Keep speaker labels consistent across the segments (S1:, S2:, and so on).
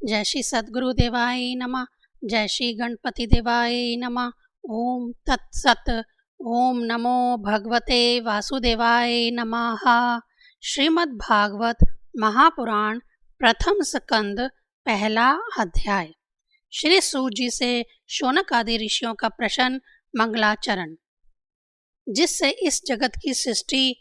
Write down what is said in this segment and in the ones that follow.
S1: जय श्री सद्गुरु देवाय नमः। जय श्री गणपति देवाय नमः। ओम तत्सत। ओम नमो भगवते वासुदेवाय नमः। श्रीमद् भागवत महापुराण प्रथम स्कंद पहला अध्याय। श्री सूत जी से शौनक आदि ऋषियों का प्रश्न मंगलाचरण, जिससे इस जगत की सृष्टि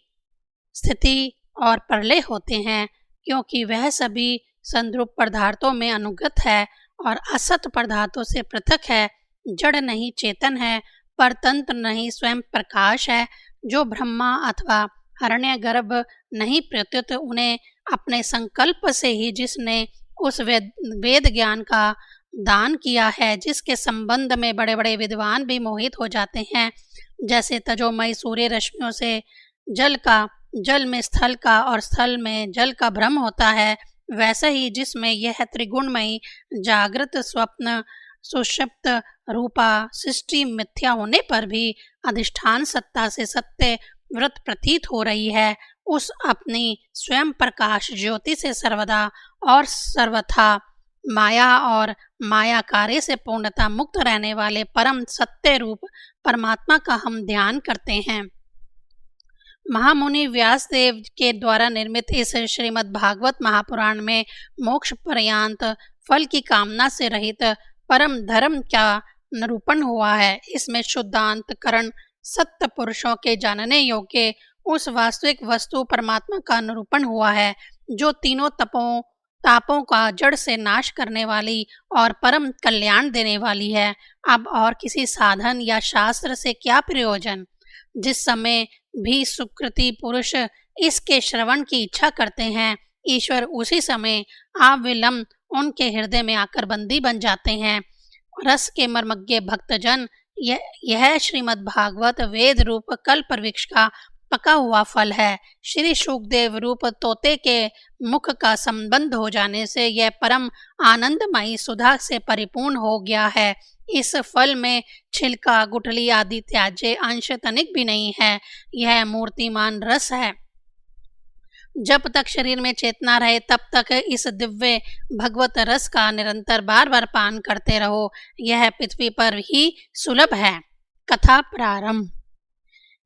S1: स्थिति और प्रलय होते हैं, क्योंकि वह सभी संद्रूप पदार्थों में अनुगत है और असत पदार्थों से पृथक है। जड़ नहीं चेतन है, परतंत्र नहीं स्वयं प्रकाश है। जो ब्रह्मा अथवा हिरण्यगर्भ नहीं, प्रत्युत उन्हें अपने संकल्प से ही जिसने उस वेद ज्ञान का दान किया है, जिसके संबंध में बड़े बड़े विद्वान भी मोहित हो जाते हैं। जैसे तजोमय सूर्य रश्मियों से जल में स्थल का और स्थल में जल का भ्रम होता है, वैसे ही जिसमें यह त्रिगुणमयी जागृत स्वप्न सुषुप्त रूपा सृष्टि मिथ्या होने पर भी अधिष्ठान सत्ता से सत्य व्रत प्रतीत हो रही है, उस अपनी स्वयं प्रकाश ज्योति से सर्वदा और सर्वथा माया और माया कार्य से पूर्णता मुक्त रहने वाले परम सत्य रूप परमात्मा का हम ध्यान करते हैं। महामुनि व्यासदेव के द्वारा निर्मित इस श्रीमद् भागवत महापुराण में मोक्ष पर्यंत फल की कामना से रहित परम धर्म का निरूपण हुआ है। इसमें शुद्धांतकरण सत्य पुरुषों के जानने योग्य उस वास्तविक वस्तु परमात्मा का निरूपण हुआ है, जो तीनों तापों का जड़ से नाश करने वाली और परम कल्याण देने वाली है। अब और किसी साधन या शास्त्र से क्या प्रयोजन? जिस समय भी सुकृति पुरुष इसके श्रवण की इच्छा करते हैं, ईश्वर उसी समय अविलंब उनके हृदय में आकर बंदी बन जाते हैं। रस के मर्मज्ञ भक्तजन, यह श्रीमद् भागवत वेद रूप कल्प वृक्ष का पका हुआ फल है। श्री शुकदेव रूप तोते के मुख का संबंध हो जाने से यह परम आनंदमयी सुधा से परिपूर्ण हो गया है। इस फल में छिलका, गुठली आदि त्याज्य अंश तनिक भी नहीं है। यह मूर्तिमान रस है। जब तक शरीर में चेतना रहे तब तक इस दिव्य भगवत रस का निरंतर बार बार पान करते रहो। यह पृथ्वी पर ही सुलभ है। कथा प्रारंभ।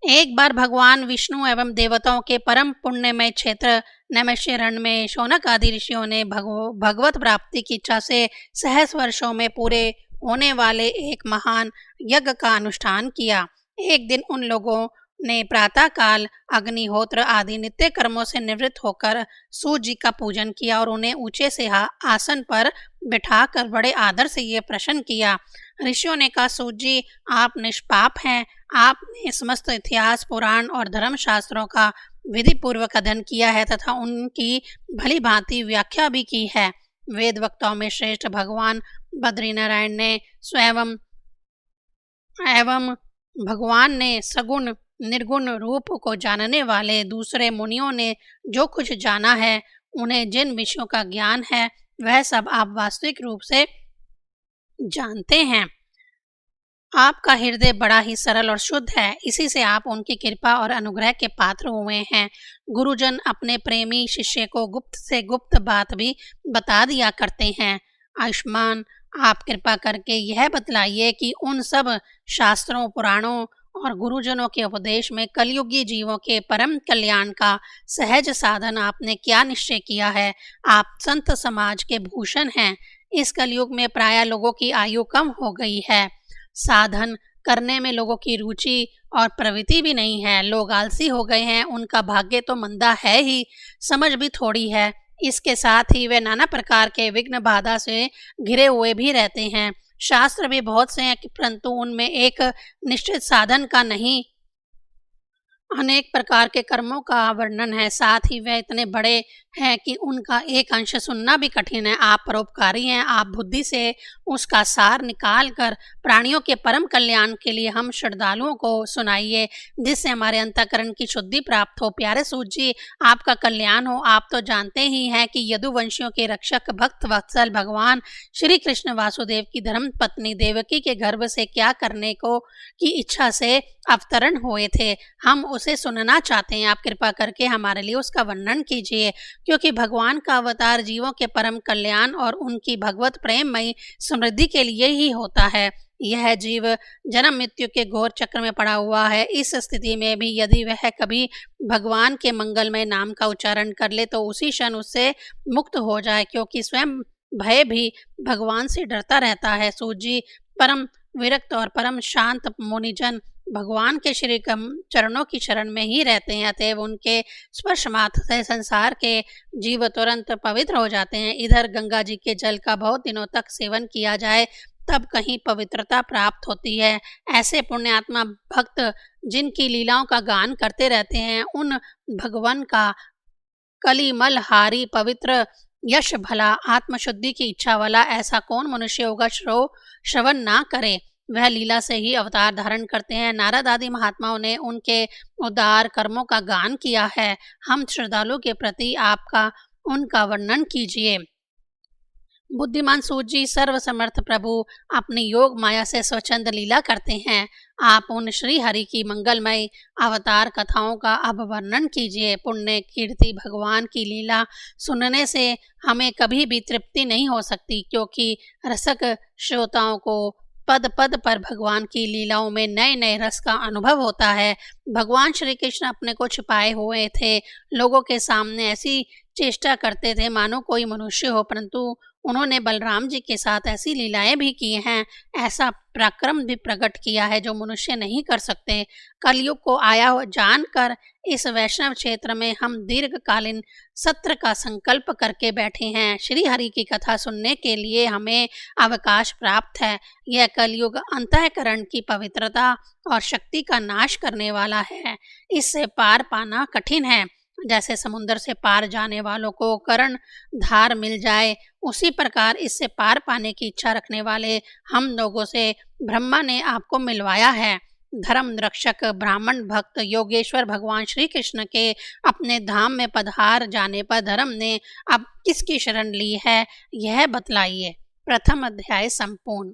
S1: एक बार भगवान विष्णु एवं देवताओं के परम पुण्यमय क्षेत्र नैमिषारण्य में शौनक आदि ऋषियों ने भगवत प्राप्ति की इच्छा से सहस्र वर्षों में पूरे होने वाले एक महान यज्ञ का अनुष्ठान किया। एक दिन उन लोगों ने प्रातः काल अग्निहोत्र आदि नित्य कर्मों से निवृत्त होकर सूर्य जी का पूजन किया और उन्हें ऊंचे से आसन पर बिठाकर बड़े आदर से ये प्रश्न किया। ऋषियों ने कहा, सूर्य जी, आप निष्पाप हैं। आपने समस्त इतिहास, पुराण और धर्म शास्त्रों का विधि पूर्वक अध्ययन किया है तथा उनकी भली भांति व्याख्या भी की है। वेद वक्ताओं में श्रेष्ठ भगवान बद्रीनारायण ने स्वयं एवं भगवान ने सगुण निर्गुण रूप को जानने वाले दूसरे मुनियों ने जो कुछ जाना है, उन्हें जिन विषयों का ज्ञान है, वह सब आप वास्तविक रूप से जानते हैं। आपका हृदय बड़ा ही सरल और शुद्ध है, इसी से आप उनकी कृपा और अनुग्रह के पात्र हुए हैं। गुरुजन अपने प्रेमी शिष्य को गुप्त से गुप्त बात भी बता दिया करते हैं। आयुष्मान, आप कृपा करके यह बतलाइए कि उन सब शास्त्रों, पुराणों और गुरुजनों के उपदेश में कलयुगी जीवों के परम कल्याण का सहज साधन आपने क्या निश्चय किया है? आप संत समाज के भूषण हैं। इस कलयुग में प्रायः लोगों की आयु कम हो गई है। साधन करने में लोगों की रुचि और प्रवृत्ति भी नहीं है। लोग आलसी हो गए हैं। उनका भाग्य तो मंदा है ही, समझ भी थोड़ी है। इसके साथ ही वे नाना प्रकार के विघ्न बाधा से घिरे हुए भी रहते हैं। शास्त्र भी बहुत से हैं, परंतु उनमें एक निश्चित साधन का नहीं, अनेक प्रकार के कर्मों का वर्णन है। साथ ही वे इतने बड़े हैं कि उनका एक अंश सुनना भी कठिन है। आप परोपकारी हैं। आप बुद्धि से उसका सार निकाल कर प्राणियों के परम कल्याण के लिए हम श्रद्धालुओं को सुनाइए, जिससे हमारे अंतःकरण की शुद्धि प्राप्त हो। प्यारे सूत जी, आपका कल्याण हो। आप तो जानते ही हैं कि यदुवंशियों के रक्षक भक्त वत्सल भगवान श्री कृष्ण वासुदेव की धर्म पत्नी देवकी के गर्भ से क्या करने को की इच्छा से अवतरण हुए थे। हम उसे सुनना चाहते हैं। आप कृपा करके हमारे लिए उसका वर्णन कीजिए, क्योंकि भगवान का अवतार जीवों के परम कल्याण और उनकी भगवत प्रेममयी समृद्धि के लिए ही होता है। यह जीव जन्म मृत्यु के घोर चक्र में पड़ा हुआ है। इस स्थिति में भी यदि वह कभी भगवान के मंगलमय नाम का उच्चारण कर ले तो उसी क्षण उससे मुक्त हो जाए, क्योंकि स्वयं भय भी भगवान से डरता रहता है। सूत जी, परम विरक्त और परम शांत मुनिजन भगवान के श्री चरणों की शरण में ही रहते हैं, अतएव उनके स्पर्श मात्र से संसार के जीव तुरंत पवित्र हो जाते हैं। इधर गंगा जी के जल का बहुत दिनों तक सेवन किया जाए तब कहीं पवित्रता प्राप्त होती है। ऐसे पुण्यात्मा भक्त जिनकी लीलाओं का गान करते रहते हैं, उन भगवान का कलिमल हारी पवित्र यश भला आत्मशुद्धि की इच्छा वाला ऐसा कौन मनुष्य होगा श्रवण ना करे। वह लीला से ही अवतार धारण करते हैं। नारद आदि महात्माओं ने उनके उदार कर्मों का गान किया है। हम श्रद्धालु के प्रति आपका उनका वर्णन कीजिए। बुद्धिमान सूत जी, सर्वसमर्थ प्रभु अपनी योग माया से स्वच्छंद लीला करते हैं। आप उन श्री हरि की मंगलमय अवतार कथाओं का अब वर्णन कीजिए। पुण्य कीर्ति भगवान की लीला सुनने से हमें कभी भी तृप्ति नहीं हो सकती, क्योंकि रसक श्रोताओं को पद पद पर भगवान की लीलाओं में नए नए रस का अनुभव होता है। भगवान श्री कृष्ण अपने को छिपाए हुए थे, लोगों के सामने ऐसी चेष्टा करते थे मानो कोई मनुष्य हो, परंतु उन्होंने बलराम जी के साथ ऐसी लीलाएं भी की हैं, ऐसा पराक्रम भी प्रकट किया है जो मनुष्य नहीं कर सकते। कलयुग को आया हो जानकर इस वैष्णव क्षेत्र में हम दीर्घकालीन सत्र का संकल्प करके बैठे हैं। श्री हरि की कथा सुनने के लिए हमें अवकाश प्राप्त है। यह कलयुग अंतःकरण की पवित्रता और शक्ति का नाश करने वाला है। इससे पार पाना कठिन है। जैसे समुद्र से पार जाने वालों को करण धार मिल जाए, उसी प्रकार इससे पार पाने की इच्छा रखने वाले हम लोगों से ब्रह्मा ने आपको मिलवाया है। धर्म रक्षक ब्राह्मण भक्त योगेश्वर भगवान श्री कृष्ण के अपने धाम में पधार जाने पर धर्म ने अब किसकी शरण ली है, यह बतलाइए। प्रथम अध्याय संपूर्ण।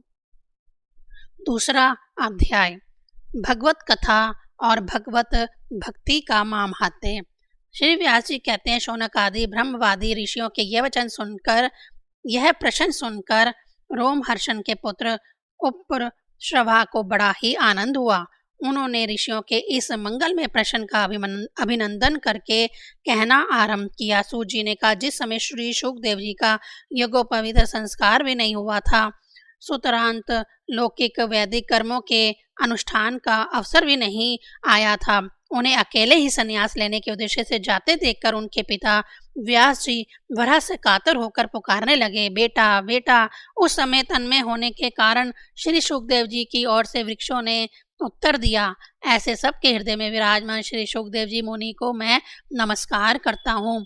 S1: दूसरा अध्याय भगवत कथा और भगवत भक्ति का महात्म्य। श्री व्यास जी कहते हैं, शौनक आदि ब्रह्मवादी ऋषियों के यह प्रश्न सुनकर रोमहर्षण के पुत्र उपश्रवा को बड़ा ही आनंद हुआ। उन्होंने ऋषियों के इस मंगल में प्रश्न का अभिनंदन करके कहना आरंभ किया। सूत जी ने कहा, जिस समय श्री शुकदेव जी का यज्ञोपवीत संस्कार भी नहीं हुआ था, सूत्रांत लौकिक वैदिक कर्मों के अनुष्ठान का अवसर भी नहीं आया था, उन्हें अकेले ही संन्यास लेने के उद्देश्य से जाते देखकर उनके पिता व्यास जी वरह से कातर होकर पुकारने लगे, बेटा बेटा। उस समय तन्मय होने के कारण श्री शुकदेव जी की ओर से वृक्षों ने उत्तर दिया, ऐसे सबके हृदय में विराजमान श्री शुकदेव जी मुनि को मैं नमस्कार करता हूँ।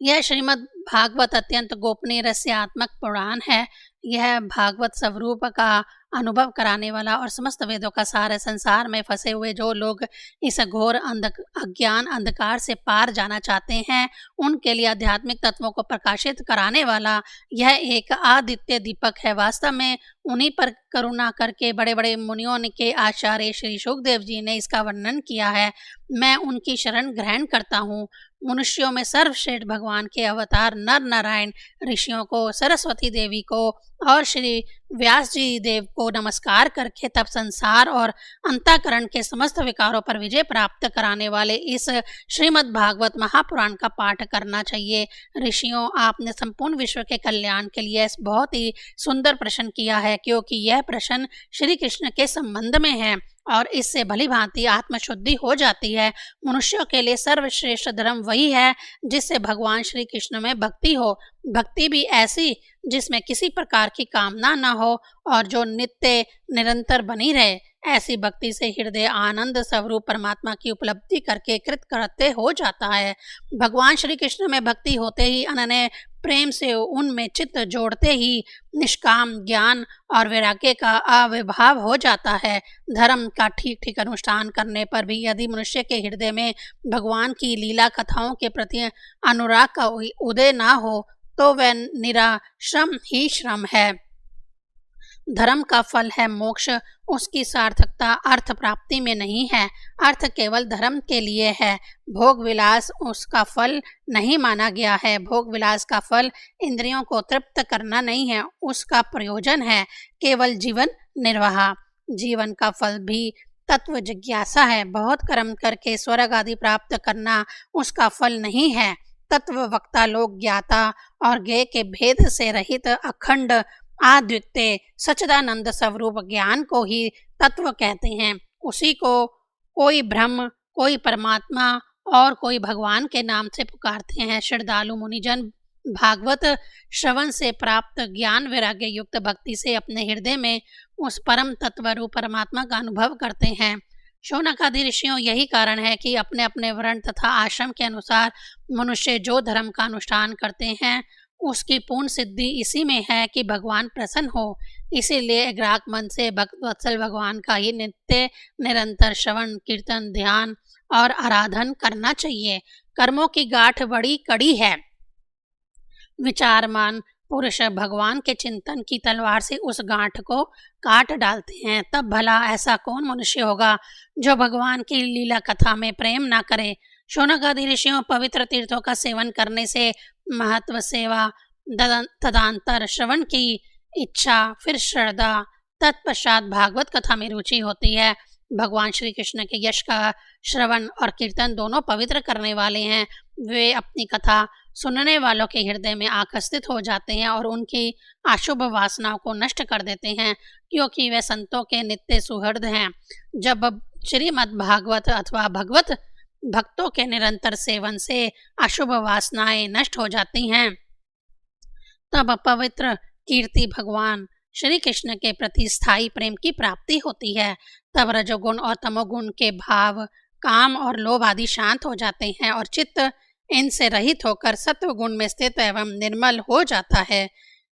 S1: यह श्रीमद् भागवत अत्यंत गोपनीय रहस्यात्मक पुराण है। यह भागवत स्वरूप का अनुभव कराने वाला और समस्त वेदों का सारे संसार में फंसे हुए जो लोग इस घोर अज्ञान अंधकार से पार जाना चाहते हैं, उनके लिए आध्यात्मिक तत्वों को प्रकाशित कराने वाला यह एक आदित्य दीपक है। वास्तव में उन्हीं पर करुणा करके बड़े बड़े मुनियों के आचार्य श्री शुकदेव जी ने इसका वर्णन किया है। मैं उनकी शरण ग्रहण करता हूँ। मनुष्यों में सर्वश्रेष्ठ भगवान के अवतार नर नारायण ऋषियों को, सरस्वती देवी को और श्री व्यास जी देव को नमस्कार करके तब संसार और अंतःकरण के समस्त विकारों पर विजय प्राप्त कराने वाले इस श्रीमद् भागवत महापुराण का पाठ करना चाहिए। ऋषियों, आपने संपूर्ण विश्व के कल्याण के लिए बहुत ही सुंदर प्रश्न किया है, क्योंकि यह प्रश्न श्री कृष्ण के संबंध में है और इससे भली भांति आत्मशुद्धि हो जाती है। मनुष्यों के लिए सर्वश्रेष्ठ धर्म वही है जिससे भगवान श्री कृष्ण में भक्ति हो, भक्ति भी ऐसी जिसमें किसी प्रकार की कामना न हो और जो नित्य निरंतर बनी रहे। ऐसी भक्ति से हृदय आनंद स्वरूप परमात्मा की उपलब्धि करके कृतकृत्य हो जाता है। भगवान श्री कृष्ण में भक्ति होते ही, अनन्य प्रेम से उनमें चित्त जोड़ते ही निष्काम ज्ञान और वैराग्य का आविर्भाव हो जाता है। धर्म का ठीक ठीक अनुष्ठान करने पर भी यदि मनुष्य के हृदय में भगवान की लीला कथाओं के प्रति अनुराग का उदय ना हो तो वह निरा श्रम ही श्रम है। धर्म का फल है मोक्ष, उसकी सार्थकता अर्थ प्राप्ति में नहीं है। अर्थ केवल धर्म के लिए है, भोग विलास उसका फल नहीं माना गया है। भोग विलास का फल इंद्रियों को तृप्त करना नहीं है, उसका प्रयोजन है केवल जीवन निर्वाह। जीवन का फल भी तत्व जिज्ञासा है। बहुत कर्म करके स्वर्ग आदि प्राप्त करना उसका फल नहीं है। तत्व वक्ता लोग ज्ञाता और ज्ञेय के भेद से रहित अखंड अद्वितीय सच्चिदानंद स्वरूप ज्ञान को ही तत्व कहते हैं। उसी को कोई ब्रह्म, कोई परमात्मा और कोई भगवान के नाम से पुकारते हैं। श्रद्धालु मुनिजन भागवत श्रवण से प्राप्त ज्ञान वैराग्य युक्त भक्ति से अपने हृदय में उस परम तत्व रूप परमात्मा का अनुभव करते हैं। शौनक आदि ऋषियों यही कारण है कि अपने अपने वर्ण तथा आश्रम के अनुसार मनुष्य जो धर्म का अनुष्ठान करते हैं उसकी पूर्ण सिद्धि इसी में है कि भगवान प्रसन्न हो। इसीलिए ग्राहक मन से भक्त वत्सल भगवान का ही नित्य निरंतर श्रवण कीर्तन ध्यान और आराधन करना चाहिए। कर्मों की गांठ बड़ी कड़ी है। विचारमान पुरुष भगवान के चिंतन की तलवार से उस गांठ को काट डालते हैं। तब भला ऐसा कौन मनुष्य होगा जो भगवान की लीला कथा में प्रेम ना करे। शौनक आदि ऋषियों पवित्र तीर्थों का सेवन करने से महत्व सेवा तदंतर श्रवण की इच्छा, फिर श्रद्धा, तत्पश्चात भागवत कथा में रुचि होती है। भगवान श्री कृष्ण के यश का श्रवण और कीर्तन दोनों पवित्र करने वाले हैं। वे अपनी कथा सुनने वालों के हृदय में आकर्षित हो जाते हैं और उनकी अशुभ वासनाओं को नष्ट कर देते हैं, क्योंकि वे संतों के नित्य सुहृद हैं। जब श्रीमद् भागवत अथवा भगवत भक्तों के निरंतर सेवन से अशुभ वासनाएं नष्ट हो जाती हैं, तब पवित्र कीर्ति भगवान श्री कृष्ण के प्रति स्थायी प्रेम की प्राप्ति होती है। तब रजोगुण और तमोगुण के भाव, काम और लोभ आदि शांत हो जाते हैं और चित्त इनसे रहित होकर सत्व गुण में स्थित एवं निर्मल हो जाता है।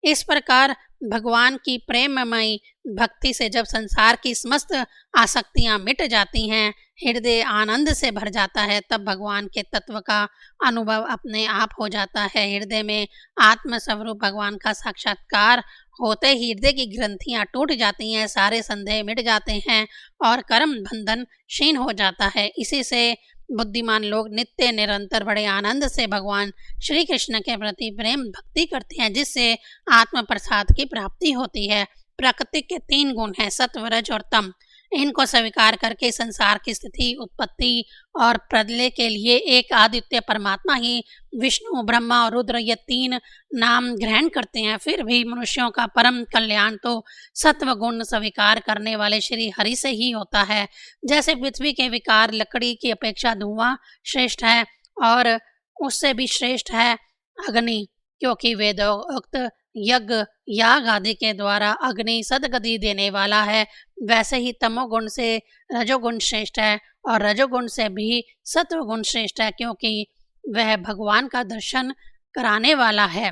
S1: इस प्रकार भगवान की प्रेममयी भक्ति से जब संसार की समस्त आसक्तियां मिट जाती हैं, हृदय आनंद से भर जाता है, तब भगवान के तत्व का अनुभव अपने आप हो जाता है। हृदय में आत्म स्वरूप भगवान का साक्षात्कार होते ही हृदय की ग्रंथियां टूट जाती हैं, सारे संदेह मिट जाते हैं और कर्म बंधन क्षीण हो जाता है। इसी से बुद्धिमान लोग नित्य निरंतर बड़े आनंद से भगवान श्री कृष्ण के प्रति प्रेम भक्ति करते हैं, जिससे आत्म प्रसाद की प्राप्ति होती है। प्रकृति के 3 गुण हैं, सत्व रज और तम। इनको स्वीकार करके संसार की स्थिति उत्पत्ति और प्रलय के लिए एक आदित्य परमात्मा ही विष्णु ब्रह्मा और रुद्र ये 3 नाम ग्रहण करते हैं। फिर भी मनुष्यों का परम कल्याण तो सत्व गुण स्वीकार करने वाले श्री हरि से ही होता है। जैसे पृथ्वी के विकार लकड़ी की अपेक्षा धुआं श्रेष्ठ है और उससे भी श्रेष्ठ है अग्नि, क्योंकि वेदोक्त यज्ञ याग आदि के द्वारा अग्नि सदगति देने वाला है। वैसे ही तमोगुण से रजोगुण श्रेष्ठ है और रजोगुण से भी सत्वगुण श्रेष्ठ है, क्योंकि वह भगवान का दर्शन कराने वाला है।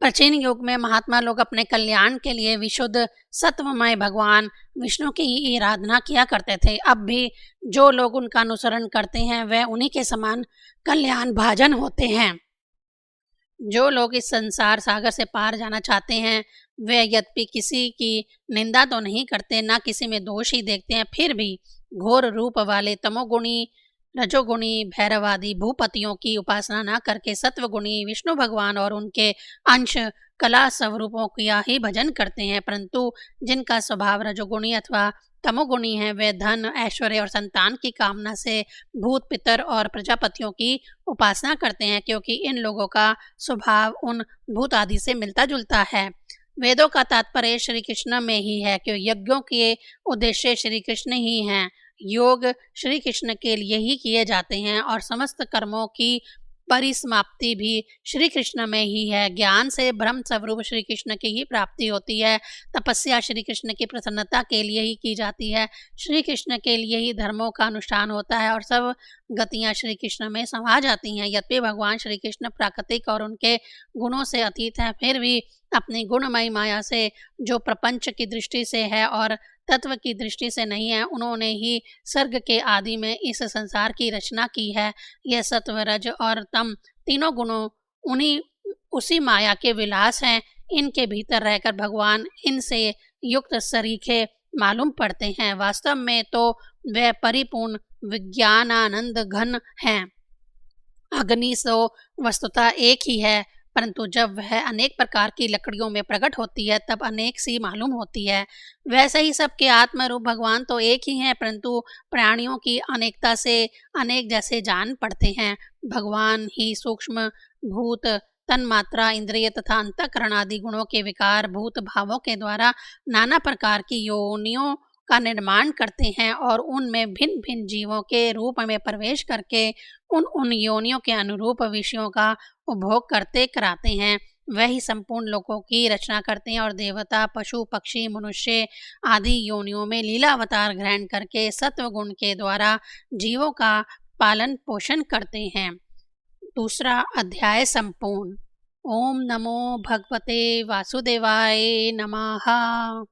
S1: प्राचीन युग में महात्मा लोग अपने कल्याण के लिए विशुद्ध सत्वमय भगवान विष्णु की ही आराधना किया करते थे। अब भी जो लोग उनका अनुसरण करते हैं वह उन्हीं के समान कल्याण भाजन होते हैं। जो लोग इस संसार सागर से पार जाना चाहते हैं वे यद्यपि किसी की निंदा तो नहीं करते, ना किसी में दोष ही देखते हैं, फिर भी घोर रूप वाले तमोगुणी रजोगुणी भैरवादी भूपतियों की उपासना न करके सत्वगुणी विष्णु भगवान और उनके अंश कला स्वरूपों का ही भजन करते हैं। परंतु जिनका स्वभाव रजोगुणी अथवा तमोगुणी है वे धन ऐश्वर्य और संतान की कामना से भूत पितर और प्रजापतियों की उपासना करते हैं, क्योंकि इन लोगों का स्वभाव उन भूत आदि से मिलता जुलता है। वेदों का तात्पर्य श्री कृष्ण में ही है, क्योंकि यज्ञों के उद्देश्य श्री कृष्ण ही हैं। योग श्री कृष्ण के लिए ही किए जाते हैं और समस्त कर्मों की परिसमाप्ति भी श्री कृष्ण में ही है। ज्ञान से ब्रह्म स्वरूप श्री कृष्ण की ही प्राप्ति होती है। तपस्या श्री कृष्ण की प्रसन्नता के लिए ही की जाती है। श्री कृष्ण के लिए ही धर्मों का अनुष्ठान होता है और सब गतियां श्री कृष्ण में समा जाती हैं। यद्यपि भगवान श्री कृष्ण प्राकृतिक और उनके गुणों से अतीत है, फिर भी अपनी गुणमयी माया से जो प्रपंच की दृष्टि से है और तत्व की दृष्टि से नहीं है, उन्होंने ही सर्ग के आदि में इस संसार की रचना की है। यह सत्व रज और तम तीनों गुणों उसी माया के विलास हैं। इनके भीतर रहकर भगवान इनसे युक्त सरीखे मालूम पड़ते हैं। वास्तव में तो वह परिपूर्ण विज्ञानानंद घन हैं। अग्नि तो वस्तुतः एक ही है, परंतु जब वह अनेक प्रकार की लकड़ियों में प्रकट होती है तब अनेक सी मालूम होती है। वैसे ही सबके आत्मरूप भगवान तो एक ही हैं, परंतु प्राणियों की अनेकता से अनेक जैसे जान पड़ते हैं। भगवान ही सूक्ष्म भूत, तन्मात्रा, इंद्रिय तथा अंतःकरण आदि गुणों के विकार भूत भावों के द्वारा नाना प्रकार की योनियों का निर्माण करते हैं और उनमें भिन्न भिन्न जीवों के रूप में प्रवेश करके उन योनियों के अनुरूप विषयों का उपभोग करते कराते हैं। वही संपूर्ण लोकों की रचना करते हैं और देवता, पशु, पक्षी, मनुष्य आदि योनियों में लीला अवतार ग्रहण करके सत्व गुण के द्वारा जीवों का पालन पोषण करते हैं। दूसरा अध्याय संपूर्ण। ओम नमो भगवते वासुदेवाय नमः।